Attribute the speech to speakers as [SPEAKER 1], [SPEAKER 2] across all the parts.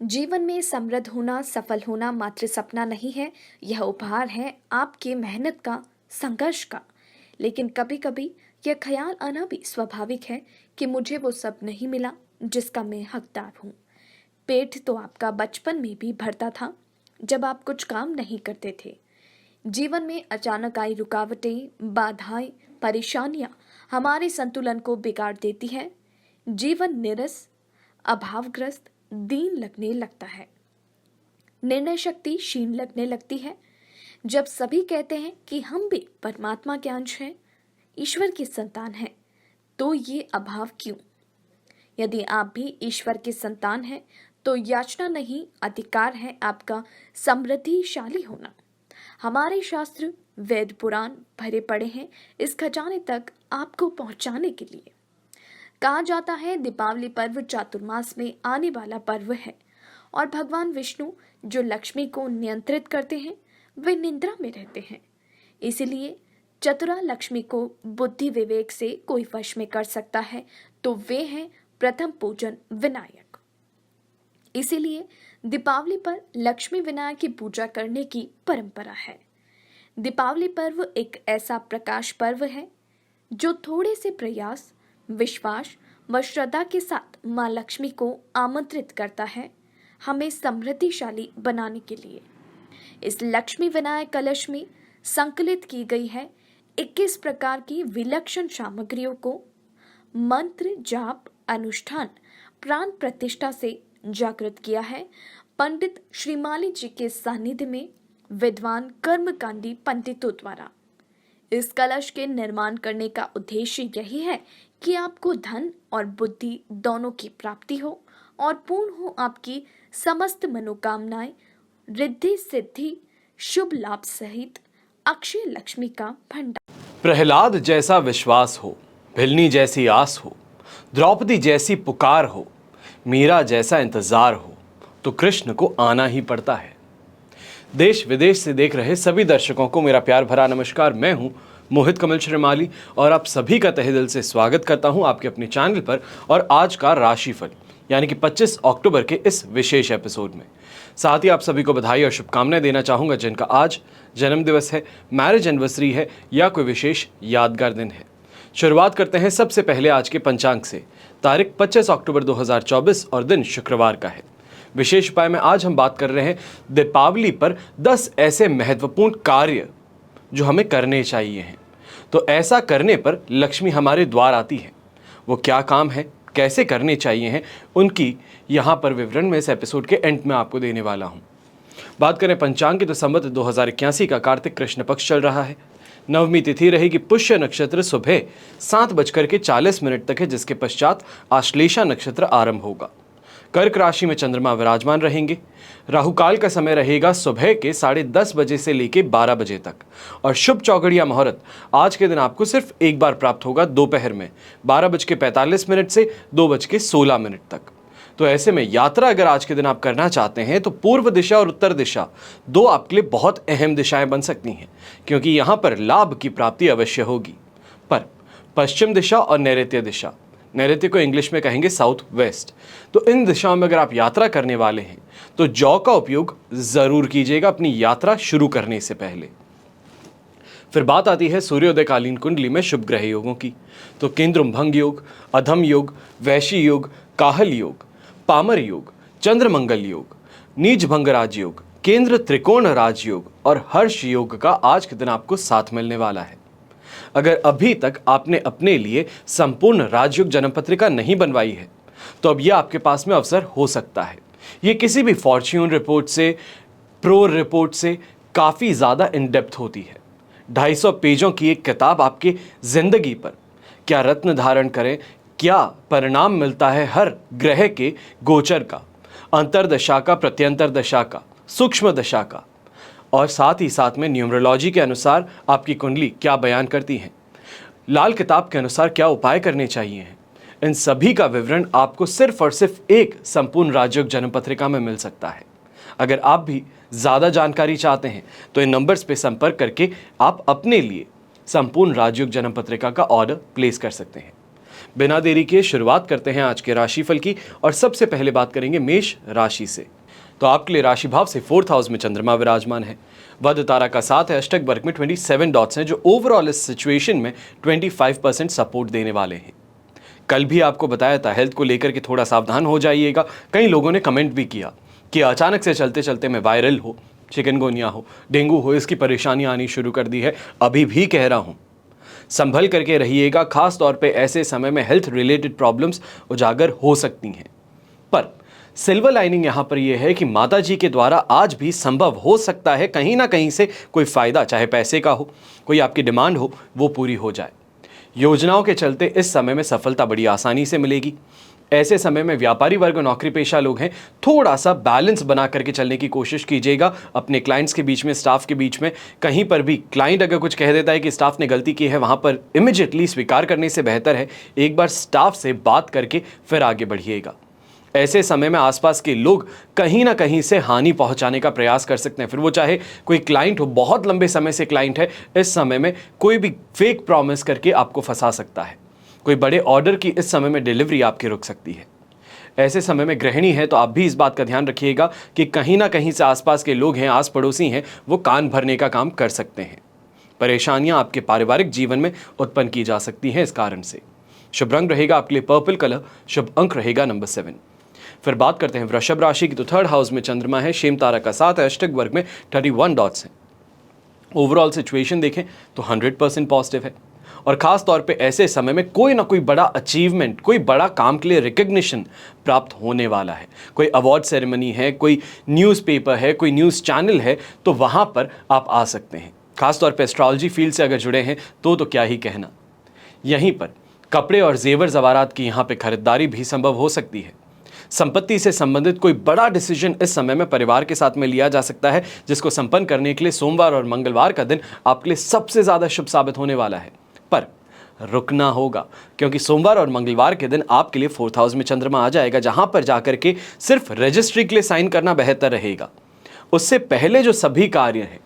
[SPEAKER 1] जीवन में समृद्ध होना, सफल होना मात्र सपना नहीं है, यह उपहार है आपकी मेहनत का, संघर्ष का। लेकिन कभी-कभी यह ख्याल आना भी स्वाभाविक है कि मुझे वो सब नहीं मिला जिसका मैं हकदार हूँ। पेट तो आपका बचपन में भी भरता था, जब आप कुछ काम नहीं करते थे। जीवन में अचानक आई रुकावटें, बाधाएं, परेशानियां हमारे संतुलन को बिगाड़ देती है। जीवन नीरस, अभावग्रस्त, दीन लगने लगता है। निर्णय शक्ति क्षीण लगने लगती है। जब सभी कहते हैं कि हम भी परमात्मा के अंश हैं, ईश्वर की संतान हैं, तो ये अभाव क्यों? यदि आप भी ईश्वर की संतान हैं, तो याचना नहीं, अधिकार है आपका समृद्धिशाली होना। हमारे शास्त्र, वेद, पुराण भरे पड़े हैं इस खजाने तक आपको पहुंचाने के लिए। कहा जाता है दीपावली पर्व चातुर्मास में आने वाला पर्व है और भगवान विष्णु जो लक्ष्मी को नियंत्रित करते हैं वे निद्रा में रहते हैं। इसीलिए चतुरा लक्ष्मी को बुद्धि विवेक से कोई वश में कर सकता है तो वे हैं प्रथम पूजन विनायक। इसीलिए दीपावली पर लक्ष्मी विनायक की पूजा करने की परंपरा है। दीपावली पर्व एक ऐसा प्रकाश पर्व है जो थोड़े से प्रयास, विश्वास व श्रद्धा के साथ माँ लक्ष्मी को आमंत्रित करता है हमें समृद्धिशाली बनाने के लिए। इस लक्ष्मी विनायक कलश में संकलित की गई है 21 प्रकार की विलक्षण सामग्रियों को मंत्र, जाप, अनुष्ठान, प्राण प्रतिष्ठा से जागृत किया है पंडित श्रीमाली जी के सानिध्य में विद्वान कर्मकांडी पंडितों द्वारा। इस कलश के निर्माण करने का उद्देश्य यही है कि आपको धन और बुद्धि दोनों की प्राप्ति हो और पूर्ण हो आपकी समस्त मनोकामनाएं, रिद्धि सिद्धि, शुभ लाभ सहित अक्षय लक्ष्मी का भंडार।
[SPEAKER 2] प्रहलाद जैसा विश्वास हो, भिलनी जैसी आस हो, द्रौपदी जैसी पुकार हो, मीरा जैसा इंतजार हो, तो कृष्ण को आना ही पड़ता है। देश विदेश से देख रहे सभी दर्शकों को मेरा प्यार भरा नमस्कार। मैं हूं मोहित कमल श्रीमाली और आप सभी का तहे दिल से स्वागत करता हूं आपके अपने चैनल पर और आज का राशिफल यानी कि 25 अक्टूबर के इस विशेष एपिसोड में। साथ ही आप सभी को बधाई और शुभकामनाएं देना चाहूंगा जिनका आज जन्मदिवस है, मैरिज एनिवर्सरी है या कोई विशेष यादगार दिन है। शुरुआत करते हैं सबसे पहले आज के पंचांग से। तारीख 25 अक्टूबर 2024 और दिन शुक्रवार का है। विशेष उपाय में आज हम बात कर रहे हैं दीपावली पर 10 ऐसे महत्वपूर्ण कार्य जो हमें करने चाहिए हैं। तो ऐसा करने पर लक्ष्मी हमारे द्वार आती है। वो क्या काम है, कैसे करने चाहिए हैं, उनकी यहाँ पर विवरण में इस एपिसोड के एंड में आपको देने वाला हूँ। बात करें पंचांग की तो संवत 2081 का कार्तिक कृष्ण पक्ष चल रहा है। नवमी तिथि रहेगी पुष्य नक्षत्र सुबह 7:40 तक है, जिसके पश्चात आश्लेषा नक्षत्र आरंभ होगा। कर्क राशि में चंद्रमा विराजमान रहेंगे। राहुकाल का समय रहेगा सुबह के 10:30 बजे से लेकर 12 बजे तक और शुभ चौगड़िया मुहूर्त आज के दिन आपको सिर्फ एक बार प्राप्त होगा दोपहर में 12:45 से 2:16 तक। तो ऐसे में यात्रा अगर आज के दिन आप करना चाहते हैं तो पूर्व दिशा और उत्तर दिशा दो आपके लिए बहुत अहम दिशाएं बन सकती हैं, क्योंकि यहाँ पर लाभ की प्राप्ति अवश्य होगी। पर पश्चिम दिशा और नैऋत्य दिशा, नैऋत्य को इंग्लिश में कहेंगे साउथ वेस्ट, तो इन दिशाओं में अगर आप यात्रा करने वाले हैं तो जौ का उपयोग जरूर कीजिएगा अपनी यात्रा शुरू करने से पहले। फिर बात आती है सूर्योदयकालीन कुंडली में शुभ ग्रह योगों की। तो केंद्रुम भंग योग, अधम योग, वैशी योग, काहल योग, पामर योग, चंद्रमंगल योग, नीच भंग राजयोग, केंद्र त्रिकोण राजयोग और हर्ष योग का आज के दिन आपको साथ मिलने वाला है। अगर अभी तक आपने अपने लिए संपूर्ण राजयोग जन्म पत्रिका नहीं बनवाई है तो अब यह आपके पास में अवसर हो सकता है। यह किसी भी फॉर्च्यून रिपोर्ट से, प्रो रिपोर्ट से काफ़ी ज़्यादा इन डेप्थ होती है। 250 पेजों की एक किताब आपकी जिंदगी पर क्या रत्न धारण करें, क्या परिणाम मिलता है हर ग्रह के गोचर का, अंतरदशा का, प्रत्यंतर दशा का, सूक्ष्म दशा का, और साथ ही साथ में न्यूमरोलॉजी के अनुसार आपकी कुंडली क्या बयान करती है, लाल किताब के अनुसार क्या उपाय करने चाहिए हैं, इन सभी का विवरण आपको सिर्फ और सिर्फ एक संपूर्ण राजयोग जन्म पत्रिका में मिल सकता है। अगर आप भी ज़्यादा जानकारी चाहते हैं तो इन नंबर्स पे संपर्क करके आप अपने लिए संपूर्ण राजयोग जन्म पत्रिका का ऑर्डर प्लेस कर सकते हैं। बिना देरी के शुरुआत करते हैं आज के राशिफल की और सबसे पहले बात करेंगे मेष राशि से। तो आपके लिए राशि भाव से 4th हाउस में चंद्रमा विराजमान है। वध तारा का साथ है, अष्टक वर्ग में 27 डॉट्स हैं जो ओवरऑल इस सिचुएशन में 25% सपोर्ट देने वाले हैं। कल भी आपको बताया था हेल्थ को लेकर के थोड़ा सावधान हो जाइएगा। कई लोगों ने कमेंट भी किया कि अचानक से चलते चलते में वायरल हो, चिकनगुनिया हो, डेंगू हो, इसकी परेशानियां आनी शुरू कर दी है। अभी भी कह रहा हूं, संभल करके रहिएगा। खास तौर पे ऐसे समय में हेल्थ रिलेटेड प्रॉब्लम्स उजागर हो सकती हैं। पर सिल्वर लाइनिंग यहां पर यह है कि माता जी के द्वारा आज भी संभव हो सकता है कहीं ना कहीं से कोई फायदा, चाहे पैसे का हो, कोई आपकी डिमांड हो, वो पूरी हो जाए। योजनाओं के चलते इस समय में सफलता बड़ी आसानी से मिलेगी। ऐसे समय में व्यापारी वर्ग और नौकरी पेशा लोग हैं, थोड़ा सा बैलेंस बना करके चलने की कोशिश कीजिएगा अपने क्लाइंट्स के बीच में, स्टाफ के बीच में। कहीं पर भी क्लाइंट अगर कुछ कह देता है कि स्टाफ ने गलती की है, वहां पर इमीडिएटली स्वीकार करने से बेहतर है एक बार स्टाफ से बात करके फिर आगे बढ़िएगा। ऐसे समय में आसपास के लोग कहीं ना कहीं से हानि पहुंचाने का प्रयास कर सकते हैं, फिर वो चाहे कोई क्लाइंट हो, बहुत लंबे समय से क्लाइंट है, इस समय में कोई भी फेक प्रॉमिस करके आपको फंसा सकता है। कोई बड़े ऑर्डर की इस समय में डिलीवरी आपकी रुक सकती है। ऐसे समय में गृहिणी है तो आप भी इस बात का ध्यान रखिएगा कि कहीं ना कहीं से आसपास के लोग हैं, आस पड़ोसी हैं, वो कान भरने का काम कर सकते हैं। परेशानियां आपके पारिवारिक जीवन में उत्पन्न की जा सकती हैं इस कारण से। शुभ रंग रहेगा आपके लिए पर्पल कलर, शुभ अंक रहेगा नंबर 7। फिर बात करते हैं वृषभ राशि की। तो 3rd हाउस में चंद्रमा है, शेम तारा का साथ है, अष्टक वर्ग में 31 डॉट्स हैं। ओवरऑल सिचुएशन देखें तो 100% पॉजिटिव है और खास तौर पे ऐसे समय में कोई ना कोई बड़ा अचीवमेंट, कोई बड़ा काम के लिए रिकग्निशन प्राप्त होने वाला है। कोई अवार्ड सेरेमनी है, कोई न्यूज़पेपर है, कोई न्यूज़ चैनल है, तो वहाँ पर आप आ सकते हैं। खास तौर पे एस्ट्रोलॉजी फील्ड से अगर जुड़े हैं तो क्या ही कहना। यहीं पर कपड़े और जेवर ज़वारात की यहाँ पे खरीदारी भी संभव हो सकती है। संपत्ति से संबंधित कोई बड़ा डिसीजन इस समय में परिवार के साथ में लिया जा सकता है, जिसको संपन्न करने के लिए सोमवार और मंगलवार का दिन आपके लिए सबसे ज़्यादा शुभ साबित होने वाला है। पर रुकना होगा क्योंकि सोमवार और मंगलवार के दिन आपके लिए 4th हाउस में चंद्रमा आ जाएगा, जहां पर जाकर के सिर्फ रजिस्ट्री के लिए साइन करना बेहतर रहेगा। उससे पहले जो सभी कार्य हैं,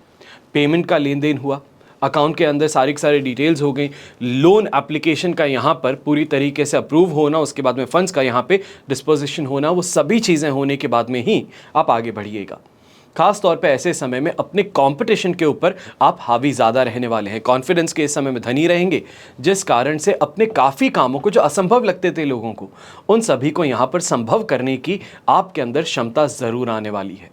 [SPEAKER 2] पेमेंट का लेन देन हुआ, अकाउंट के अंदर सारी डिटेल्स हो गई, लोन एप्लीकेशन का यहाँ पर पूरी तरीके से अप्रूव होना, उसके बाद में फंड्स का यहाँ पे डिस्पोजिशन होना, वो सभी चीज़ें होने के बाद में ही आप आगे बढ़िएगा। खास तौर पे ऐसे समय में अपने कंपटीशन के ऊपर आप हावी ज़्यादा रहने वाले हैं। कॉन्फिडेंस के इस समय में धनी रहेंगे, जिस कारण से अपने काफ़ी कामों को जो असंभव लगते थे लोगों को, उन सभी को यहाँ पर संभव करने की आपके अंदर क्षमता ज़रूर आने वाली है।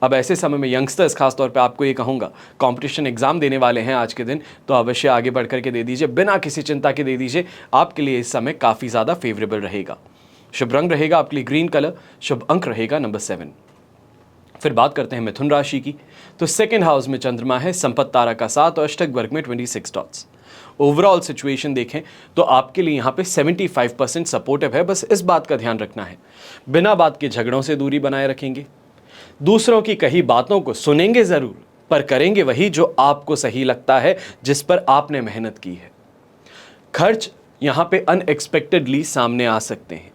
[SPEAKER 2] अब ऐसे समय में यंगस्टर्स, खास तौर पे आपको ये कहूँगा, कंपटीशन एग्जाम देने वाले हैं आज के दिन, तो अवश्य आगे बढ़ करके दे दीजिए, बिना किसी चिंता के दे दीजिए। आपके लिए इस समय काफ़ी ज़्यादा फेवरेबल रहेगा। शुभ रंग रहेगा आपके लिए ग्रीन कलर, शुभ अंक रहेगा नंबर 7। फिर बात करते हैं मिथुन राशि की। तो 2nd हाउस में चंद्रमा है, संपत्ति तारा का साथ और अष्टक वर्ग में 26 डॉट्स। ओवरऑल सिचुएशन देखें तो आपके लिए यहाँ पे 75% सपोर्टिव है। बस इस बात का ध्यान रखना है, बिना बात के झगड़ों से दूरी बनाए रखेंगे। दूसरों की कही बातों को सुनेंगे जरूर, पर करेंगे वही जो आपको सही लगता है, जिस पर आपने मेहनत की है। खर्च यहाँ पे अनएक्सपेक्टेडली सामने आ सकते हैं।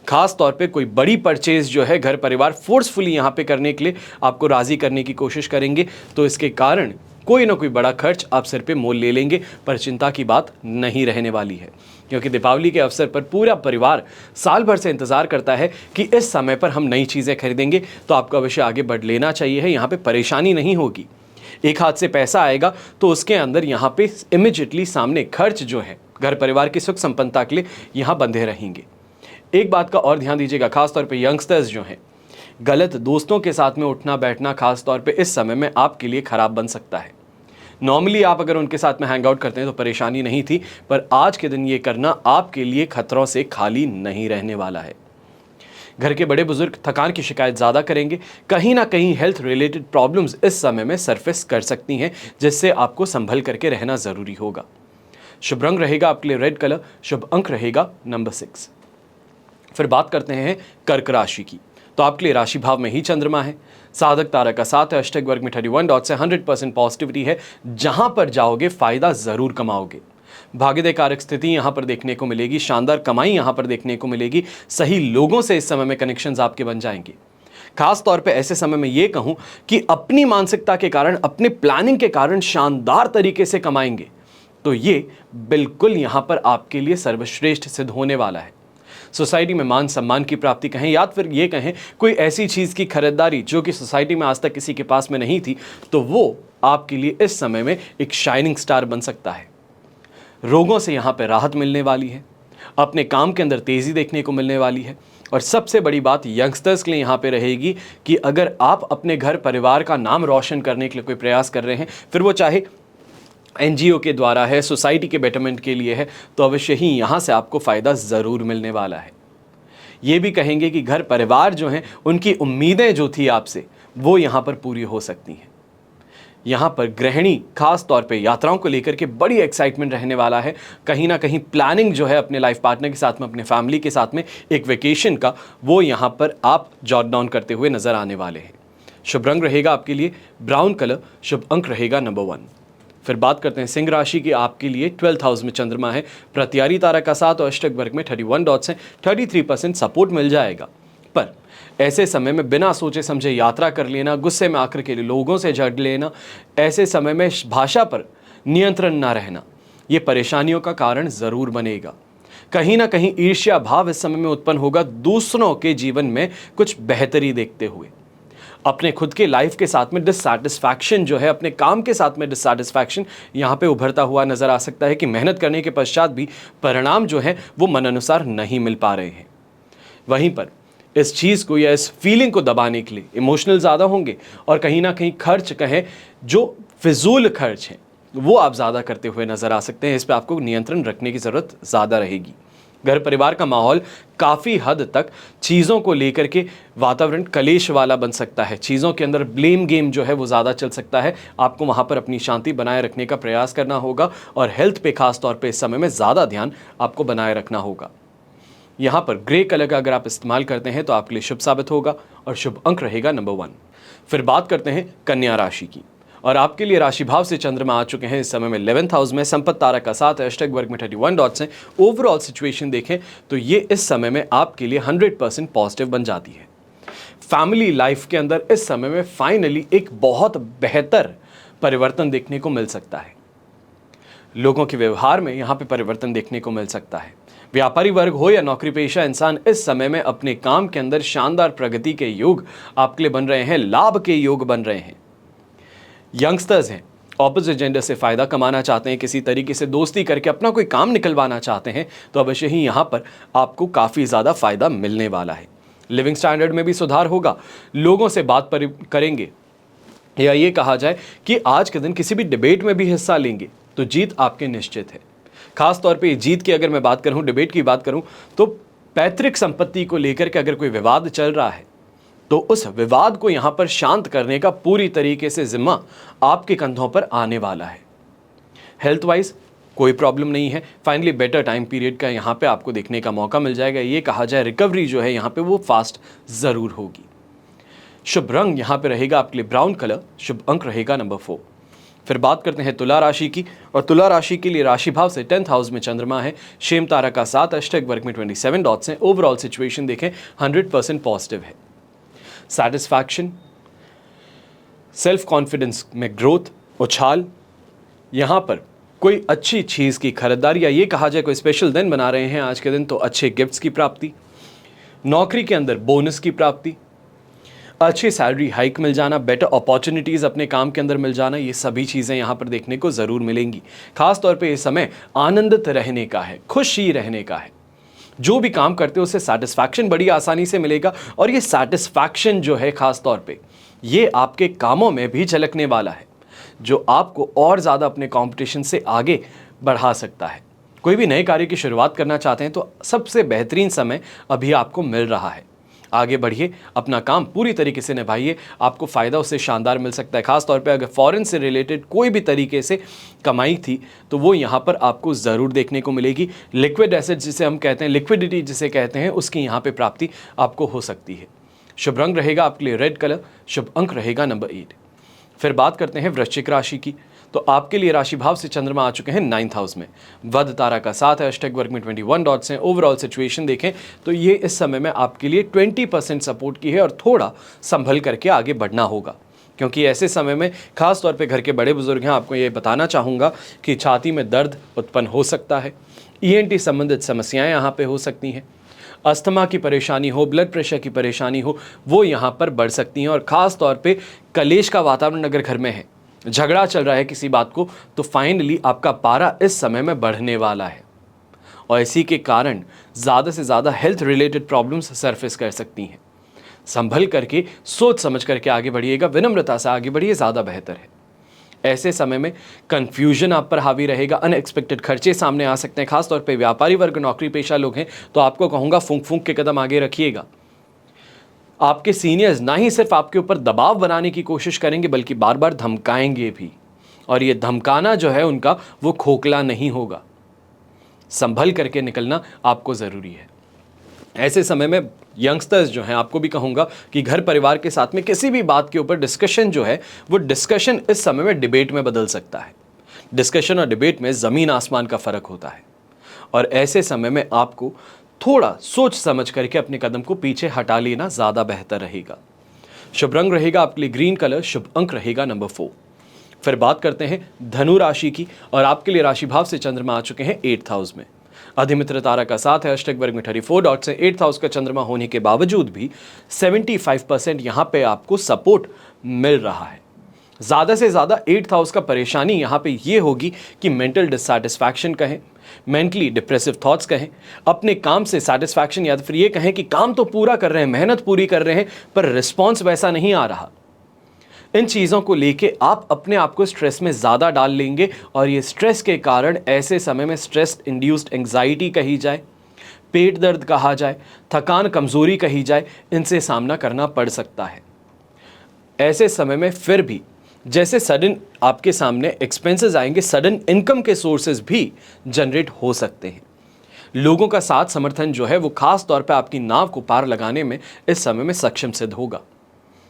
[SPEAKER 2] खास तौर पे कोई बड़ी परचेज जो है घर परिवार फोर्सफुली यहाँ पे करने के लिए आपको राजी करने की कोशिश करेंगे, तो इसके कारण कोई ना कोई बड़ा खर्च आप सिर पे मोल ले लेंगे। पर चिंता की बात नहीं रहने वाली है, क्योंकि दीपावली के अवसर पर पूरा परिवार साल भर से इंतजार करता है कि इस समय पर हम नई चीज़ें खरीदेंगे, तो आपको अवश्य आगे बढ़ लेना चाहिए है। यहाँ पे परेशानी नहीं होगी। एक हाथ से पैसा आएगा तो उसके अंदर यहाँ पे इमिजिएटली सामने खर्च जो है घर परिवार की सुख संपन्नता के लिए यहाँ बंधे रहेंगे। एक बात का और ध्यान दीजिएगा, खास तौर पे यंगस्टर्स जो हैं, गलत दोस्तों के साथ में उठना बैठना खास तौर पे इस समय में आपके लिए खराब बन सकता है। नॉर्मली आप अगर उनके साथ में हैंग आउट करते हैं तो परेशानी नहीं थी, पर आज के दिन ये करना आपके लिए खतरों से खाली नहीं रहने वाला है। घर के बड़े बुजुर्ग थकान की शिकायत ज़्यादा करेंगे। कहीं ना कहीं हेल्थ रिलेटेड प्रॉब्लम्स इस समय में सरफेस कर सकती हैं, जिससे आपको संभल करके रहना ज़रूरी होगा। शुभ रंग रहेगा आपके लिए रेड कलर, शुभ अंक रहेगा नंबर 6। फिर बात करते हैं कर्क राशि की। तो आपके लिए राशि भाव में ही चंद्रमा है, साधक तारा का साथ है, अष्टक वर्ग में 31 डॉट से 100% पॉजिटिविटी है। जहां पर जाओगे फायदा जरूर कमाओगे। भाग्यदय कारक स्थिति यहां पर देखने को मिलेगी, शानदार कमाई यहां पर देखने को मिलेगी। सही लोगों से इस समय में कनेक्शंस आपके बन जाएंगे। खास तौर पे ऐसे समय में ये कहूं कि अपनी मानसिकता के कारण, अपने प्लानिंग के कारण शानदार तरीके से कमाएंगे। तो ये बिल्कुल यहाँ पर आपके लिए सर्वश्रेष्ठ सिद्ध होने वाला है। सोसाइटी में मान सम्मान की प्राप्ति कहें या फिर ये कहें कोई ऐसी चीज़ की खरीदारी जो कि सोसाइटी में आज तक किसी के पास में नहीं थी, तो वो आपके लिए इस समय में एक शाइनिंग स्टार बन सकता है। रोगों से यहाँ पर राहत मिलने वाली है, अपने काम के अंदर तेज़ी देखने को मिलने वाली है। और सबसे बड़ी बात यंगस्टर्स के लिए यहाँ पे रहेगी कि अगर आप अपने घर परिवार का नाम रोशन करने के लिए कोई प्रयास कर रहे हैं, फिर वो चाहे एनजीओ के द्वारा है, सोसाइटी के बेटरमेंट के लिए है, तो अवश्य ही यहाँ से आपको फ़ायदा ज़रूर मिलने वाला है। ये भी कहेंगे कि घर परिवार जो हैं उनकी उम्मीदें जो थी आपसे वो यहाँ पर पूरी हो सकती हैं। यहाँ पर गृहिणी खास तौर पे यात्राओं को लेकर के बड़ी एक्साइटमेंट रहने वाला है। कहीं ना कहीं प्लानिंग जो है अपने लाइफ पार्टनर के साथ में, अपने फैमिली के साथ में एक वेकेशन का, वो यहाँ पर आप जॉट डाउन करते हुए नजर आने वाले हैं। शुभ रंग रहेगा आपके लिए ब्राउन कलर, शुभ अंक रहेगा नंबर 1। फिर बात करते हैं सिंह राशि की। आपके लिए 12th हाउस में चंद्रमा है, प्रत्यारी तारा का साथ और अष्टक वर्ग में 31 डॉट्स हैं। 33% सपोर्ट मिल जाएगा। पर ऐसे समय में बिना सोचे समझे यात्रा कर लेना, गुस्से में आकर के लोगों से झगड़ लेना, ऐसे समय में भाषा पर नियंत्रण ना रहना, ये परेशानियों का कारण ज़रूर बनेगा। कहीं ना कहीं ईर्ष्या भाव इस समय में उत्पन्न होगा, दूसरों के जीवन में कुछ बेहतरी देखते हुए। अपने खुद के लाइफ के साथ में डिससैटिस्फैक्शन जो है, अपने काम के साथ में डिससैटिस्फैक्शन यहाँ पे उभरता हुआ नजर आ सकता है कि मेहनत करने के पश्चात भी परिणाम जो है वो मन अनुसार नहीं मिल पा रहे हैं। वहीं पर इस चीज़ को या इस फीलिंग को दबाने के लिए इमोशनल ज़्यादा होंगे और कहीं ना कहीं खर्च कहें जो फिजूल खर्च हैं वो आप ज़्यादा करते हुए नज़र आ सकते हैं। इस पर आपको नियंत्रण रखने की ज़रूरत ज़्यादा रहेगी। घर परिवार का माहौल काफ़ी हद तक चीज़ों को लेकर के वातावरण कलेश वाला बन सकता है। चीज़ों के अंदर ब्लेम गेम जो है वो ज़्यादा चल सकता है। आपको वहाँ पर अपनी शांति बनाए रखने का प्रयास करना होगा और हेल्थ पे खास तौर पे इस समय में ज़्यादा ध्यान आपको बनाए रखना होगा। यहाँ पर ग्रे कलर का अगर आप इस्तेमाल करते हैं तो आपके लिए शुभ साबित होगा और शुभ अंक रहेगा नंबर 1। फिर बात करते हैं कन्या राशि की और आपके लिए राशि भाव से चंद्रमा आ चुके हैं इस समय में 11th हाउस में, संपत्ति तारा का साथ है, अष्टक वर्ग में 31 डॉट्स हैं। ओवरऑल सिचुएशन देखें तो ये इस समय में आपके लिए 100% पॉजिटिव बन जाती है। फैमिली लाइफ के अंदर इस समय में फाइनली एक बहुत बेहतर परिवर्तन देखने को मिल सकता है। लोगों के व्यवहार में यहाँ पे परिवर्तन देखने को मिल सकता है। व्यापारी वर्ग हो या नौकरी पेशा इंसान, इस समय में अपने काम के अंदर शानदार प्रगति के योग आपके लिए बन रहे हैं, लाभ के योग बन रहे हैं। यंगस्टर्स हैं, ऑपोजिट जेंडर से फ़ायदा कमाना चाहते हैं, किसी तरीके से दोस्ती करके अपना कोई काम निकलवाना चाहते हैं, तो अवश्य ही यहाँ पर आपको काफ़ी ज़्यादा फ़ायदा मिलने वाला है। लिविंग स्टैंडर्ड में भी सुधार होगा। लोगों से बात करेंगे या ये कहा जाए कि आज के दिन किसी भी डिबेट में भी हिस्सा लेंगे तो जीत आपके निश्चित है। खास तौर पे जीत की अगर मैं बात करूं, डिबेट की बात करूं, तो पैतृक संपत्ति को लेकर के अगर कोई विवाद चल रहा है तो उस विवाद को यहां पर शांत करने का पूरी तरीके से जिम्मा आपके कंधों पर आने वाला है। हेल्थ वाइज कोई प्रॉब्लम नहीं है। फाइनली बेटर टाइम पीरियड का यहां पे आपको देखने का मौका मिल जाएगा। ये कहा जाए रिकवरी जो है यहां पे वो फास्ट ज़रूर होगी। शुभ रंग यहां पे रहेगा आपके लिए ब्राउन कलर, शुभ अंक रहेगा नंबर 4। फिर बात करते हैं तुला राशि की और तुला राशि के लिए राशि भाव से 10th हाउस में चंद्रमा है, शेम तारा का साथ, अष्टक वर्ग में 27 डॉट्स हैं। ओवरऑल सिचुएशन देखें 100% पॉजिटिव है। सैटिस्फैक्शन, सेल्फ कॉन्फिडेंस में ग्रोथ, उछाल, यहाँ पर कोई अच्छी चीज़ की खरीदारी या ये कहा जाए कोई स्पेशल दिन बना रहे हैं आज के दिन तो अच्छे गिफ्ट्स की प्राप्ति, नौकरी के अंदर बोनस की प्राप्ति, अच्छी सैलरी हाइक मिल जाना, बेटर अपॉर्चुनिटीज़ अपने काम के अंदर मिल जाना, ये सभी चीज़ें यहाँ पर देखने को ज़रूर मिलेंगी। खास तौर पे ये समय आनंदित रहने का है, खुशी रहने का है। जो भी काम करते हो उससे सेटिस्फैक्शन बड़ी आसानी से मिलेगा और ये सेटिस्फैक्शन जो है खास तौर पे ये आपके कामों में भी झलकने वाला है, जो आपको और ज़्यादा अपने कॉम्पिटिशन से आगे बढ़ा सकता है। कोई भी नए कार्य की शुरुआत करना चाहते हैं तो सबसे बेहतरीन समय अभी आपको मिल रहा है। आगे बढ़िए, अपना काम पूरी तरीके से निभाइए, आपको फ़ायदा उससे शानदार मिल सकता है। खास तौर पे अगर फॉरेन से रिलेटेड कोई भी तरीके से कमाई थी तो वो यहाँ पर आपको ज़रूर देखने को मिलेगी। लिक्विड एसेट जिसे हम कहते हैं, लिक्विडिटी जिसे कहते हैं, उसकी यहाँ पे प्राप्ति आपको हो सकती है। शुभ रंग रहेगा आपके लिए रेड कलर, शुभ अंक रहेगा नंबर 8। फिर बात करते हैं वृश्चिक राशि की तो आपके लिए राशि भाव से चंद्रमा आ चुके हैं 9th हाउस में, वध तारा का साथ है, अष्टक वर्ग में 21 डॉट्स हैं। ओवरऑल सिचुएशन देखें तो ये इस समय में आपके लिए 20% सपोर्ट की है और थोड़ा संभल करके आगे बढ़ना होगा क्योंकि ऐसे समय में खास तौर पे घर के बड़े बुजुर्ग हैं, आपको ये बताना चाहूँगा कि छाती में दर्द उत्पन्न हो सकता है, ईएनटी संबंधित समस्याएं यहाँ पे हो सकती हैं, अस्थमा की परेशानी हो, ब्लड प्रेशर की परेशानी हो, वो यहाँ पर बढ़ सकती हैं। और ख़ास तौर पे कलेश का वातावरण अगर घर में है, झगड़ा चल रहा है किसी बात को, तो फाइनली आपका पारा इस समय में बढ़ने वाला है और इसी के कारण ज़्यादा से ज़्यादा हेल्थ रिलेटेड प्रॉब्लम्स सरफेस कर सकती हैं। संभल करके, सोच समझ करके आगे बढ़िएगा, विनम्रता से आगे बढ़िए, ज़्यादा बेहतर है। ऐसे समय में कंफ्यूजन आप पर हावी रहेगा, अनएक्सपेक्टेड खर्चे सामने आ सकते हैं। खासतौर पे व्यापारी वर्ग, नौकरी पेशा लोग हैं तो आपको कहूँगा फूंक फूंक के कदम आगे रखिएगा। आपके सीनियर्स ना ही सिर्फ आपके ऊपर दबाव बनाने की कोशिश करेंगे बल्कि बार बार धमकाएंगे भी, और ये धमकाना जो है उनका वो खोखला नहीं होगा। संभल करके निकलना आपको ज़रूरी है। ऐसे समय में यंगस्टर्स जो हैं, आपको भी कहूँगा कि घर परिवार के साथ में किसी भी बात के ऊपर डिस्कशन जो है वो डिस्कशन इस समय में डिबेट में बदल सकता है। डिस्कशन और डिबेट में ज़मीन आसमान का फ़र्क होता है और ऐसे समय में आपको थोड़ा सोच समझ करके अपने कदम को पीछे हटा लेना ज़्यादा बेहतर रहेगा। शुभ रंग रहेगा आपके लिए ग्रीन कलर, शुभ अंक रहेगा नंबर 4। फिर बात करते हैं धनु राशि की और आपके लिए राशि भाव से चंद्रमा आ चुके हैं 8th हाउस में। अधिमित्र तारा का साथ है, अष्टक वर्ग में 34 डॉट से 8th हाउस का चंद्रमा होने के बावजूद भी 75% यहाँ पे आपको सपोर्ट मिल रहा है। ज़्यादा से ज़्यादा 8th हाउस का परेशानी यहाँ पे ये होगी कि मेंटल डिससैटिस्फैक्शन कहें, मेंटली डिप्रेसिव थॉट्स कहें, अपने काम से सैटिस्फैक्शन, या फिर ये कहें कि काम तो पूरा कर रहे हैं, मेहनत पूरी कर रहे हैं पर रिस्पॉन्स वैसा नहीं आ रहा। इन चीज़ों को लेके आप अपने आप को स्ट्रेस में ज़्यादा डाल लेंगे और ये स्ट्रेस के कारण ऐसे समय में स्ट्रेस इंड्यूस्ड एंग्जाइटी कही जाए, पेट दर्द कहा जाए, थकान कमज़ोरी कही जाए, इनसे सामना करना पड़ सकता है। ऐसे समय में फिर भी जैसे सडन आपके सामने एक्सपेंसेस आएंगे, सडन इनकम के सोर्सेज भी जनरेट हो सकते हैं। लोगों का साथ समर्थन जो है वो खास तौर पे आपकी नाव को पार लगाने में इस समय में सक्षम सिद्ध होगा।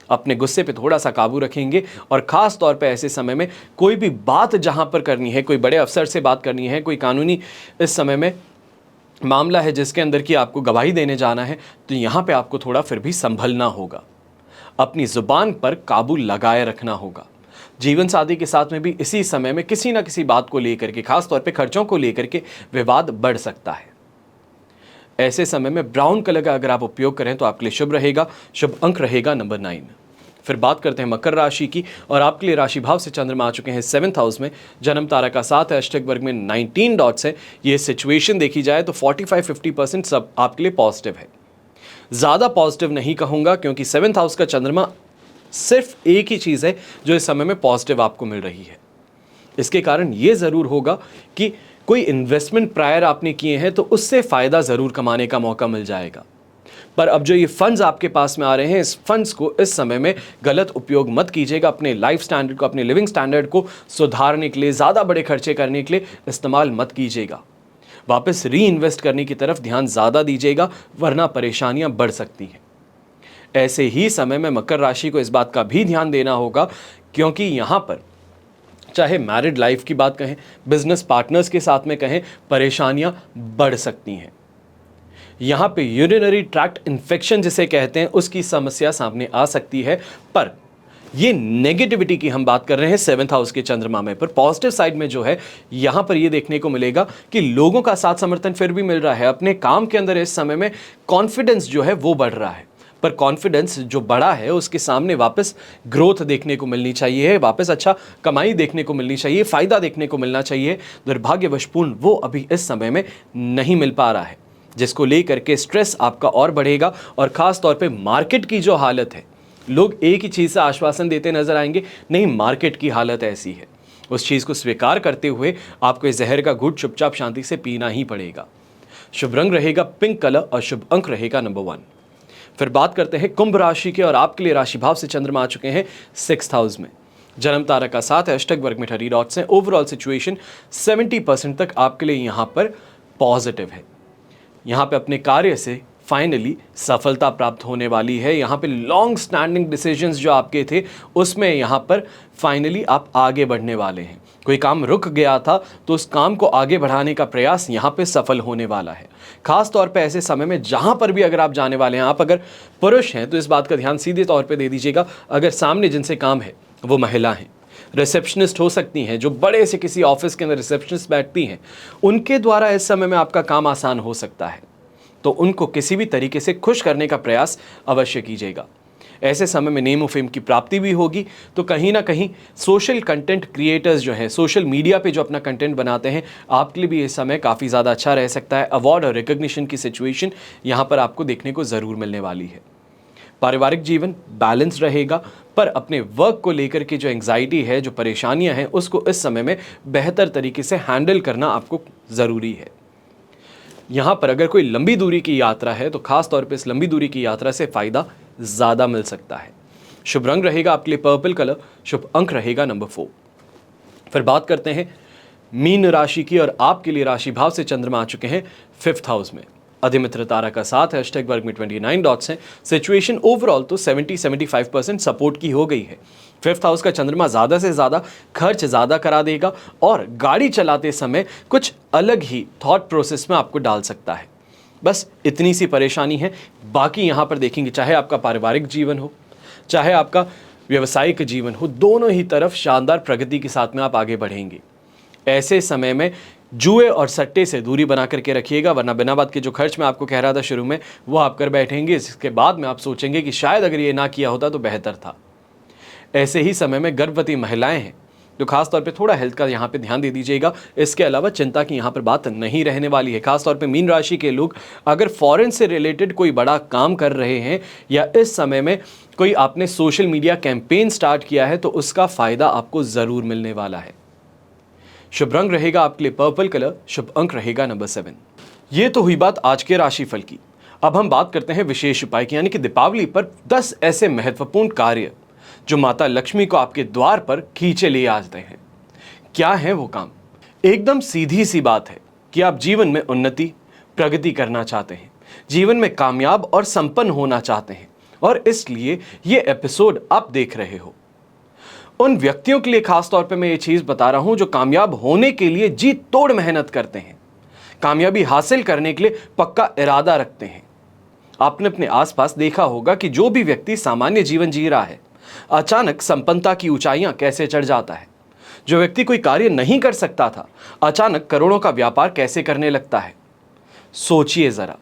[SPEAKER 2] अपने गुस्से पे थोड़ा सा काबू रखेंगे और ख़ास तौर पे ऐसे समय में कोई भी बात जहाँ पर करनी है, कोई बड़े अफसर से बात करनी है, कोई कानूनी इस समय में मामला है जिसके अंदर की आपको गवाही देने जाना है, तो यहाँ पे आपको थोड़ा फिर भी संभलना होगा। अपनी ज़ुबान पर काबू लगाए रखना होगा। जीवन साथी के साथ में भी इसी समय में किसी ना किसी बात को लेकर के, खास तौर पे खर्चों को लेकर के विवाद बढ़ सकता है। ऐसे समय में ब्राउन कलर का अगर आप उपयोग करें तो आपके लिए शुभ रहेगा। शुभ अंक रहेगा नंबर 9। फिर बात करते हैं मकर राशि की और आपके लिए राशि भाव से चंद्रमा आ चुके हैं 7th हाउस में। जन्म तारा का साथ है, अष्टक वर्ग में 19 डॉट्स है। ये सिचुएशन देखी जाए तो 45-50% सब आपके लिए पॉजिटिव है। ज़्यादा पॉजिटिव नहीं कहूँगा क्योंकि 7th हाउस का चंद्रमा सिर्फ एक ही चीज़ है जो इस समय में पॉजिटिव आपको मिल रही है। इसके कारण ये ज़रूर होगा कि कोई इन्वेस्टमेंट प्रायर आपने किए हैं तो उससे फ़ायदा ज़रूर कमाने का मौका मिल जाएगा। पर अब जो ये फंड्स आपके पास में आ रहे हैं, इस फंड्स को इस समय में गलत उपयोग मत कीजिएगा। अपने लाइफ स्टैंडर्ड को, अपने लिविंग स्टैंडर्ड को सुधारने के लिए, ज़्यादा बड़े खर्चे करने के लिए इस्तेमाल मत कीजिएगा। वापस री इन्वेस्ट करने की तरफ ध्यान ज़्यादा दीजिएगा, वरना परेशानियां बढ़ सकती हैं। ऐसे ही समय में मकर राशि को इस बात का भी ध्यान देना होगा क्योंकि यहाँ पर चाहे मैरिड लाइफ की बात कहें, बिजनेस पार्टनर्स के साथ में कहें, परेशानियां बढ़ सकती हैं। यहाँ पे यूरिनरी ट्रैक्ट इन्फेक्शन जिसे कहते हैं उसकी समस्या सामने आ सकती है। पर ये नेगेटिविटी की हम बात कर रहे हैं 7th हाउस के चंद्रमा में। पर पॉजिटिव साइड में जो है यहाँ पर ये देखने को मिलेगा कि लोगों का साथ समर्थन फिर भी मिल रहा है। अपने काम के अंदर इस समय में कॉन्फिडेंस जो है वो बढ़ रहा है। पर कॉन्फिडेंस जो बढ़ा है उसके सामने वापस ग्रोथ देखने को मिलनी चाहिए, वापस अच्छा कमाई देखने को मिलनी चाहिए, फ़ायदा देखने को मिलना चाहिए। दुर्भाग्यवशपूर्ण वो अभी इस समय में नहीं मिल पा रहा है, जिसको लेकर के स्ट्रेस आपका और बढ़ेगा। और ख़ास तौर पे मार्केट की जो हालत है, लोग एक ही चीज़ से आश्वासन देते नजर आएंगे, नहीं मार्केट की हालत ऐसी है, उस चीज़ को स्वीकार करते हुए आपको इस जहर का घूंट चुपचाप शांति से पीना ही पड़ेगा। शुभ रंग रहेगा पिंक कलर और शुभ अंक रहेगा नंबर 1। फिर बात करते हैं कुंभ राशि के और आपके लिए राशि भाव से चंद्रमा आ चुके हैं 6th हाउस में। जन्म तारा का साथ है, अष्टक वर्ग में 30 डॉट्स हैं। ओवरऑल सिचुएशन 70% तक आपके लिए यहाँ पर पॉजिटिव है। यहाँ पे अपने कार्य से फाइनली सफलता प्राप्त होने वाली है। यहाँ पे लॉन्ग स्टैंडिंग डिसीजंस जो आपके थे उसमें यहाँ पर फाइनली आप आगे बढ़ने वाले हैं। कोई काम रुक गया था तो उस काम को आगे बढ़ाने का प्रयास यहाँ पे सफल होने वाला है। खास तौर पे ऐसे समय में जहाँ पर भी अगर आप जाने वाले हैं, आप अगर पुरुष हैं तो इस बात का ध्यान सीधे तौर पे दे दीजिएगा। अगर सामने जिनसे काम है वो महिला हैं, रिसेप्शनिस्ट हो सकती हैं, जो बड़े से किसी ऑफिस के अंदर रिसेप्शनिस्ट बैठती हैं, उनके द्वारा इस समय में आपका काम आसान हो सकता है। तो उनको किसी भी तरीके से खुश करने का प्रयास अवश्य कीजिएगा। ऐसे समय में नेम ऑफ फेम की प्राप्ति भी होगी। तो कहीं ना कहीं सोशल कंटेंट क्रिएटर्स जो हैं, सोशल मीडिया पे जो अपना कंटेंट बनाते हैं, आपके लिए भी इस समय काफ़ी ज़्यादा अच्छा रह सकता है। अवार्ड और रिकग्निशन की सिचुएशन यहाँ पर आपको देखने को ज़रूर मिलने वाली है। पारिवारिक जीवन बैलेंस रहेगा, पर अपने वर्क को लेकर के जो एंग्जाइटी है, जो परेशानियां हैं, उसको इस समय में बेहतर तरीके से हैंडल करना आपको ज़रूरी है। यहाँ पर अगर कोई लंबी दूरी की यात्रा है तो खास तौर पे इस लंबी दूरी की यात्रा से फ़ायदा ज़्यादा मिल सकता है। शुभ रंग रहेगा आपके लिए पर्पल कलर, शुभ अंक रहेगा नंबर 4। फिर बात करते हैं मीन राशि की, और आपके लिए राशि भाव से चंद्रमा आ चुके हैं 5th हाउस में। अधिमित्र तारा का साथ है, वर्ग में 29 डॉट्स हैं। सिचुएशन ओवरऑल तो 70-75% सपोर्ट की हो गई है। 5th हाउस का चंद्रमा ज़्यादा से ज़्यादा खर्च ज़्यादा करा देगा और गाड़ी चलाते समय कुछ अलग ही थॉट प्रोसेस में आपको डाल सकता है। बस इतनी सी परेशानी है। बाकी यहाँ पर देखेंगे, चाहे आपका पारिवारिक जीवन हो, चाहे आपका व्यवसायिक जीवन हो, दोनों ही तरफ शानदार प्रगति के साथ में आप आगे बढ़ेंगे। ऐसे समय में जुए और सट्टे से दूरी बना करके रखिएगा, वरना बिना बात के जो खर्च मैं आपको कह रहा था शुरू में, वो आप कर बैठेंगे। इसके बाद में आप सोचेंगे कि शायद अगर ये ना किया होता तो बेहतर था। ऐसे ही समय में गर्भवती महिलाएं हैं तो खास तौर पे थोड़ा हेल्थ का यहाँ पे ध्यान दे दीजिएगा। इसके अलावा चिंता की यहाँ पर बात नहीं रहने वाली है। खास तौर पे मीन राशि के लोग अगर फॉरेन से रिलेटेड कोई बड़ा काम कर रहे हैं, या इस समय में कोई आपने सोशल मीडिया कैंपेन स्टार्ट किया है, तो उसका फ़ायदा आपको ज़रूर मिलने वाला है। शुभ रंग रहेगा आपके लिए पर्पल कलर, शुभ अंक रहेगा नंबर 7। ये तो हुई बात आज के राशिफल की। अब हम बात करते हैं विशेष उपाय की, यानी कि दीपावली पर 10 ऐसे महत्वपूर्ण कार्य जो माता लक्ष्मी को आपके द्वार पर खींचे ले आते हैं। क्या है वो काम? एकदम सीधी सी बात है कि आप जीवन में उन्नति, प्रगति करना चाहते हैं, जीवन में कामयाब और संपन्न होना चाहते हैं, और इसलिए ये एपिसोड आप देख रहे हो। उन व्यक्तियों के लिए खास तौर पे मैं ये चीज बता रहा हूं जो कामयाब होने के लिए जी तोड़ मेहनत करते हैं, कामयाबी हासिल करने के लिए पक्का इरादा रखते हैं। आपने अपने आसपास देखा होगा कि जो भी व्यक्ति सामान्य जीवन जी रहा है, अचानक संपन्नता की ऊंचाइयां कैसे चढ़ जाता है। जो व्यक्ति कोई कार्य नहीं कर सकता था, अचानक करोड़ों का व्यापार कैसे करने लगता है। सोचिए जरा,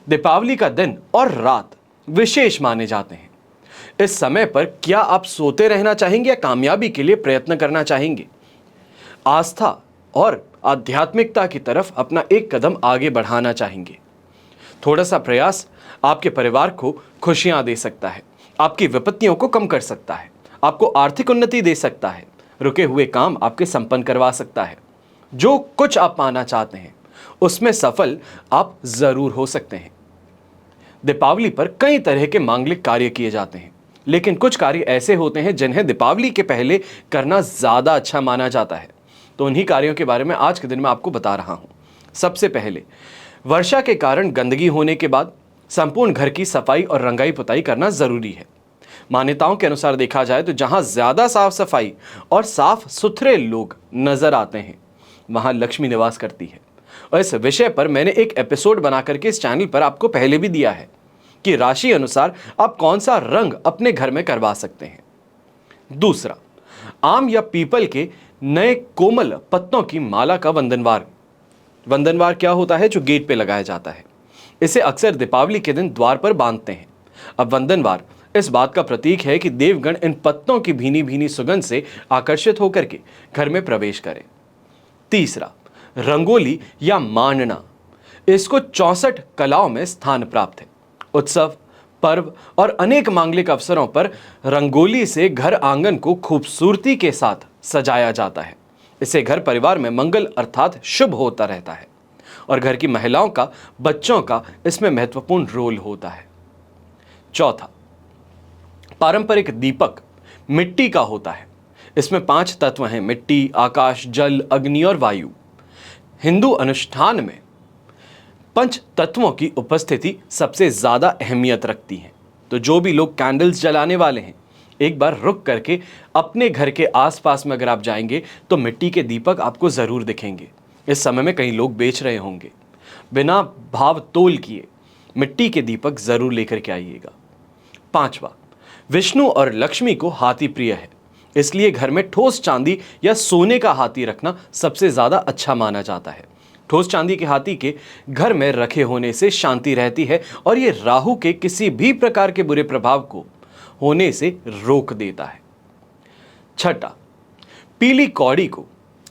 [SPEAKER 2] दीपावली का दिन और रात विशेष माने जाते हैं। इस समय पर क्या आप सोते रहना चाहेंगे या कामयाबी के लिए प्रयत्न करना चाहेंगे? आस्था और आध्यात्मिकता की तरफ अपना एक कदम आगे बढ़ाना चाहेंगे। थोड़ा सा प्रयास आपके परिवार को खुशियां दे सकता है, आपकी विपत्तियों को कम कर सकता है, आपको आर्थिक उन्नति दे सकता है, रुके हुए काम आपके संपन्न करवा सकता है। जो कुछ आप पाना चाहते हैं उसमें सफल आप जरूर हो सकते हैं। दीपावली पर कई तरह के मांगलिक कार्य किए जाते हैं, लेकिन कुछ कार्य ऐसे होते हैं जिन्हें दीपावली के पहले करना ज्यादा अच्छा माना जाता है। तो उन्हीं कार्यों के बारे में आज के दिन मैं आपको बता रहा हूं। सबसे पहले, वर्षा के कारण गंदगी होने के बाद संपूर्ण घर की सफाई और रंगाई पुताई करना जरूरी है। मान्यताओं के अनुसार देखा जाए तो जहां ज्यादा साफ सफाई और साफ सुथरे लोग नजर आते हैं, वहां लक्ष्मी निवास करती है। और इस विषय पर मैंने एक एपिसोड बना करके इस चैनल पर आपको पहले भी दिया है कि राशि अनुसार आप कौन सा रंग अपने घर में करवा सकते हैं। दूसरा, आम या पीपल के नए कोमल पत्तों की माला का वंदनवार। वंदनवार क्या होता है? जो गेट पे लगाया जाता है। इसे अक्सर दीपावली के दिन द्वार पर बांधते हैं। अब वंदनवार इस बात का प्रतीक है कि देवगण इन पत्तों की भीनी भीनी सुगंध से आकर्षित होकर के घर में प्रवेश करें। तीसरा, रंगोली या मांडना। इसको 64 कलाओं में स्थान प्राप्त है। उत्सव, पर्व और अनेक मांगलिक अवसरों पर रंगोली से घर आंगन को खूबसूरती के साथ सजाया जाता है। इससे घर परिवार में मंगल अर्थात शुभ होता रहता है, और घर की महिलाओं का, बच्चों का इसमें महत्वपूर्ण रोल होता है। चौथा, पारंपरिक दीपक मिट्टी का होता है। इसमें 5 तत्व हैं: मिट्टी, आकाश, जल, अग्नि और वायु। हिंदू अनुष्ठान में पंच तत्वों की उपस्थिति सबसे ज्यादा अहमियत रखती है। तो जो भी लोग कैंडल्स जलाने वाले हैं, एक बार रुक करके अपने घर के आसपास में अगर आप जाएंगे तो मिट्टी के दीपक आपको जरूर दिखेंगे। इस समय में कई लोग बेच रहे होंगे। बिना भाव तोल किए मिट्टी के दीपक जरूर लेकर के आइएगा। पांचवा, विष्णु और लक्ष्मी को हाथी प्रिय है, इसलिए घर में ठोस चांदी या सोने का हाथी रखना सबसे ज्यादा अच्छा माना जाता है। ठोस चांदी के हाथी के घर में रखे होने से शांति रहती है और ये राहु के किसी भी प्रकार के बुरे प्रभाव को होने से रोक देता है। छठा, पीली कौड़ी को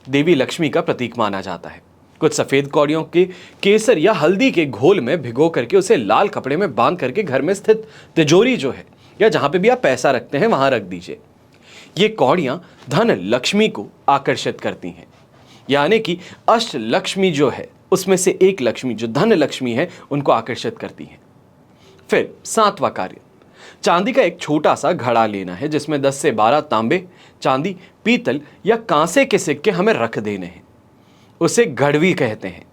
[SPEAKER 2] देवी लक्ष्मी का प्रतीक माना जाता है। कुछ सफेद कौड़ियों के केसर या हल्दी के घोल में भिगो करके उसे लाल कपड़े में बांध करके घर में स्थित तिजोरी जो है या जहां पे भी आप पैसा रखते हैं वहां रख दीजिए। ये कौड़ियां धन लक्ष्मी को आकर्षित करती हैं, यानी कि अष्ट लक्ष्मी जो है उसमें से एक लक्ष्मी जो धन लक्ष्मी है उनको आकर्षित करती हैं। फिर सातवां कार्य, चांदी का एक छोटा सा घड़ा लेना है जिसमें 10 से 12 तांबे, चांदी, पीतल या कांसे के सिक्के हमें रख देने हैं। उसे घड़वी कहते हैं।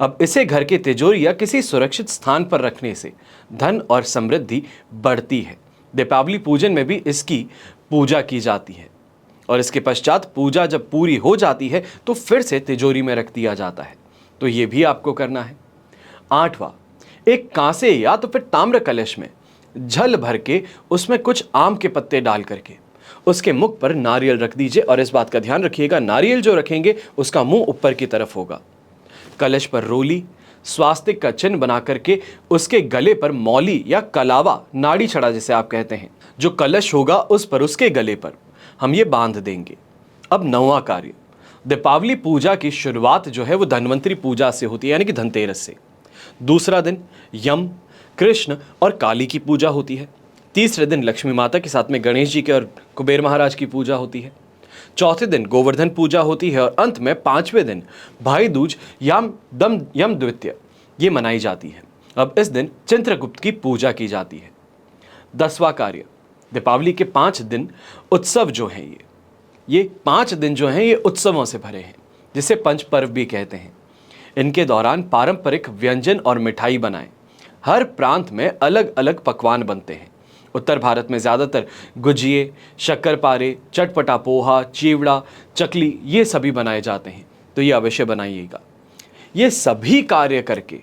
[SPEAKER 2] अब इसे घर के तिजोरी या किसी सुरक्षित स्थान पर रखने से धन और समृद्धि बढ़ती है। दीपावली पूजन में भी इसकी पूजा की जाती है और इसके पश्चात पूजा जब पूरी हो जाती है तो फिर से तिजोरी में रख दिया जाता है। तो ये भी आपको करना है। आठवां, एक कांसे या तो फिर ताम्र कलश में जल भर के उसमें कुछ आम के पत्ते डाल करके उसके मुख पर नारियल रख दीजिए और इस बात का ध्यान रखिएगा, नारियल जो रखेंगे उसका मुंह ऊपर की तरफ होगा। कलश पर रोली, स्वास्तिक का चिन्ह बना करके उसके गले पर मौली या कलावा, नाड़ी छड़ा जिसे आप कहते हैं, जो कलश होगा उस पर उसके गले पर हम ये बांध देंगे। अब नौवां कार्य, दीपावली पूजा की शुरुआत जो है वो धन्वंतरी पूजा से होती है, यानी कि धनतेरस से। दूसरा दिन यम, कृष्ण और काली की पूजा होती है। तीसरे दिन लक्ष्मी माता के साथ में गणेश जी के और कुबेर महाराज की पूजा होती है। चौथे दिन गोवर्धन पूजा होती है और अंत में पांचवें दिन भाई दूज यम द्वितीय ये मनाई जाती है। अब इस दिन चित्रगुप्त की पूजा की जाती है। 10वां कार्य, दीपावली के 5 दिन उत्सव जो हैं ये 5 दिन जो हैं ये उत्सवों से भरे हैं, जिसे पंच पर्व भी कहते हैं। इनके दौरान पारंपरिक व्यंजन और मिठाई बनाएं। हर प्रांत में अलग अलग पकवान बनते हैं। उत्तर भारत में ज़्यादातर गुजिये, शक्करपारे, चटपटा पोहा, चिवड़ा, चकली ये सभी बनाए जाते हैं, तो ये अवश्य बनाइएगा। ये सभी कार्य करके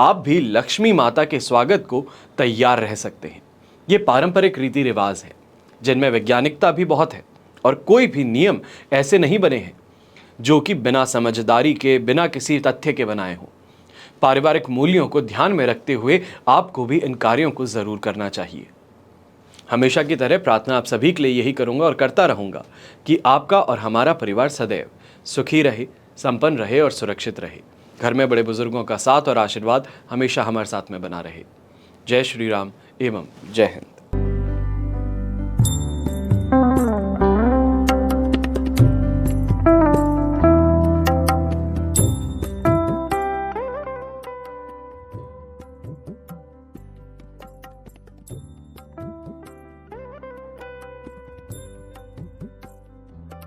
[SPEAKER 2] आप भी लक्ष्मी माता के स्वागत को तैयार रह सकते हैं। ये पारंपरिक रीति रिवाज है जिनमें वैज्ञानिकता भी बहुत है और कोई भी नियम ऐसे नहीं बने हैं जो कि बिना समझदारी के, बिना किसी तथ्य के बनाए हों। पारिवारिक मूल्यों को ध्यान में रखते हुए आपको भी इन कार्यों को जरूर करना चाहिए। हमेशा की तरह प्रार्थना आप सभी के लिए यही करूंगा और करता रहूंगा कि आपका और हमारा परिवार सदैव सुखी रहे, संपन्न रहे और सुरक्षित रहे। घर में बड़े बुजुर्गों का साथ और आशीर्वाद हमेशा हमारे साथ में बना रहे। जय श्री राम एवं जय हिंद।